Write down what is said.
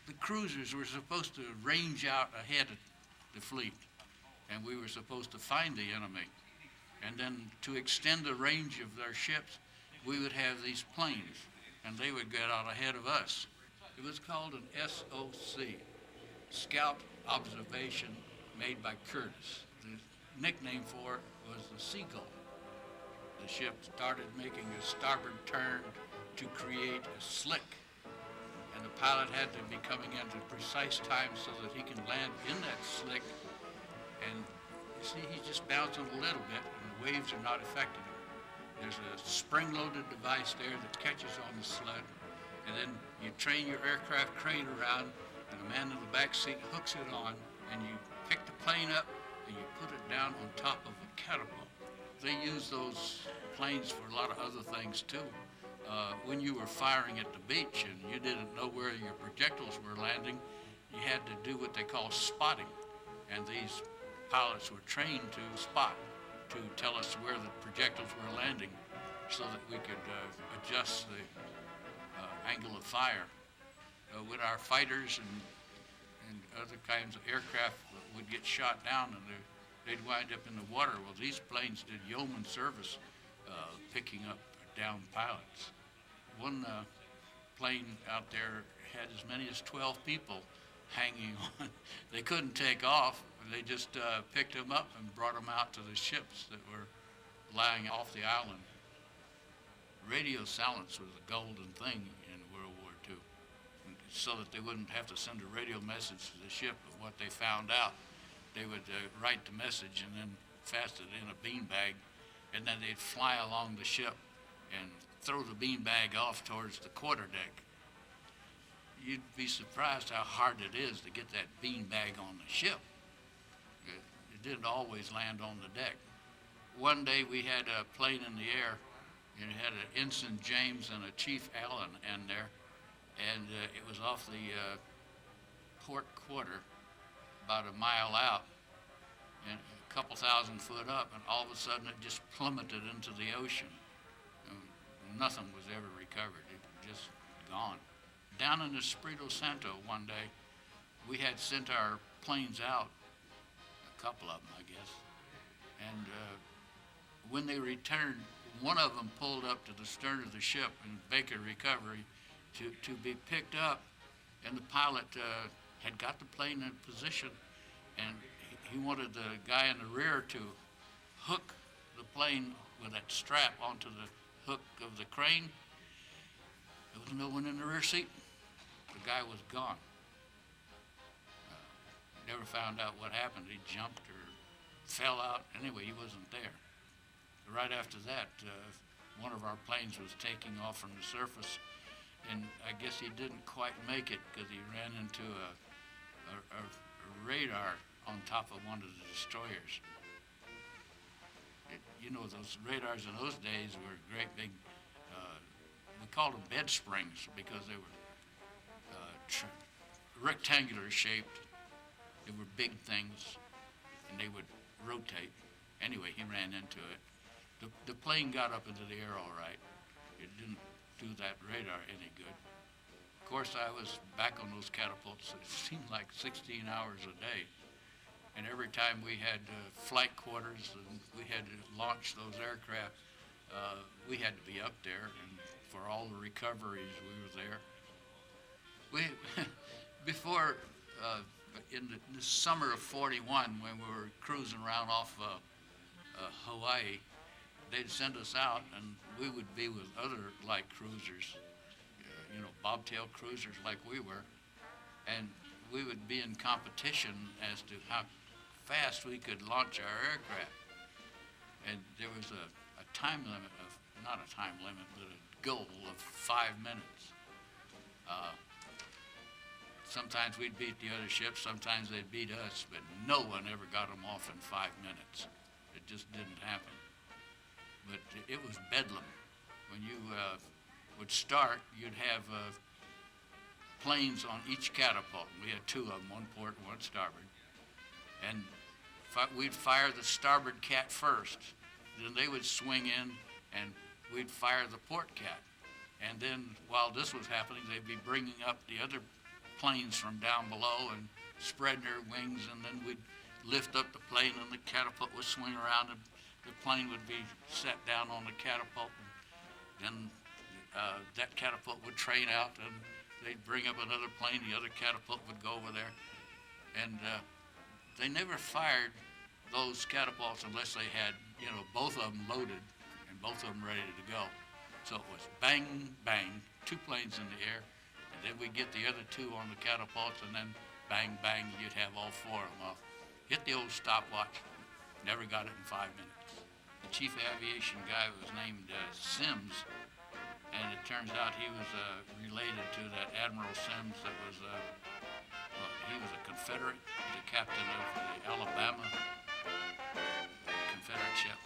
the cruisers were supposed to range out ahead of the fleet, and we were supposed to find the enemy. And then to extend the range of their ships, we would have these planes, and they would get out ahead of us. It was called an SOC, Scout Observation, made by Curtiss. The nickname for it was the Seagull. The ship started making a starboard turn to create a slick, and the pilot had to be coming in at precise time so that he can land in that slick. And you see, he's just bouncing a little bit, and the waves are not affecting him. There's a spring-loaded device there that catches on the sled, and then you train your aircraft crane around, and the man in the back seat hooks it on, and you pick the plane up, and you put it down on top of a catapult. They use those planes for a lot of other things too. When you were firing at the beach and you didn't know where your projectiles were landing, you had to do what they call spotting. And these pilots were trained to spot, to tell us where the projectiles were landing so that we could adjust the angle of fire. When our fighters and other kinds of aircraft would get shot down and they'd wind up in the water, well, these planes did yeoman service picking up downed pilots. One plane out there had as many as 12 people hanging on. They couldn't take off. They just picked them up and brought them out to the ships that were lying off the island. Radio silence was a golden thing in World War II, so that they wouldn't have to send a radio message to the ship of what they found out. They would write the message and then fasten it in a beanbag, and then they'd fly along the ship and throw the beanbag off towards the quarterdeck. You'd be surprised how hard it is to get that beanbag on the ship. It didn't always land on the deck. One day we had a plane in the air, and it had an Ensign James and a Chief Allen in there, and it was off the port quarter, about a mile out, and a couple thousand foot up, and all of a sudden it just plummeted into the ocean. Nothing was ever recovered. It was just gone. Down in Espiritu Santo one day, we had sent our planes out, a couple of them, I guess, and when they returned, one of them pulled up to the stern of the ship in Baker Recovery to be picked up, and the pilot had got the plane in position, and he wanted the guy in the rear to hook the plane with that strap onto the hook of the crane. There was no one in the rear seat. The guy was gone. Never found out what happened. He jumped or fell out. Anyway, he wasn't there. Right after that, one of our planes was taking off from the surface, and I guess he didn't quite make it because he ran into a radar on top of one of the destroyers. You know, those radars in those days were great big, we called them bed springs because they were rectangular shaped. They were big things, and they would rotate. Anyway, he ran into it. The plane got up into the air all right. It didn't do that radar any good. Of course, I was back on those catapults. It seemed like 16 hours a day. And every time we had flight quarters and we had to launch those aircraft, we had to be up there, and for all the recoveries, we were there. Before, in the summer of '41, when we were cruising around off Hawaii, they'd send us out, and we would be with other light cruisers, bobtail cruisers like we were, and we would be in competition as to how fast we could launch our aircraft. And there was a time limit of, not a time limit, but a goal of 5 minutes. Sometimes we'd beat the other ships, sometimes they'd beat us, but no one ever got them off in 5 minutes. It just didn't happen. But it was bedlam. When you would start, you'd have planes on each catapult. We had two of them, one port, one starboard. And we'd fire the starboard cat first. Then they would swing in, and we'd fire the port cat. And then while this was happening, they'd be bringing up the other planes from down below and spreading their wings, and then we'd lift up the plane and the catapult would swing around and the plane would be set down on the catapult. And then that catapult would train out and they'd bring up another plane, the other catapult would go over there. And they never fired those catapults unless they had, both of them loaded and both of them ready to go. So it was bang, bang, 2 planes in the air, and then we'd get the other 2 on the catapults, and then bang, bang, you'd have all 4 of them off. Hit the old stopwatch, never got it in 5 minutes. The chief aviation guy was named Sims, and it turns out he was related to that Admiral Sims that was, he was a Confederate, the captain of the Alabama Confederate ship.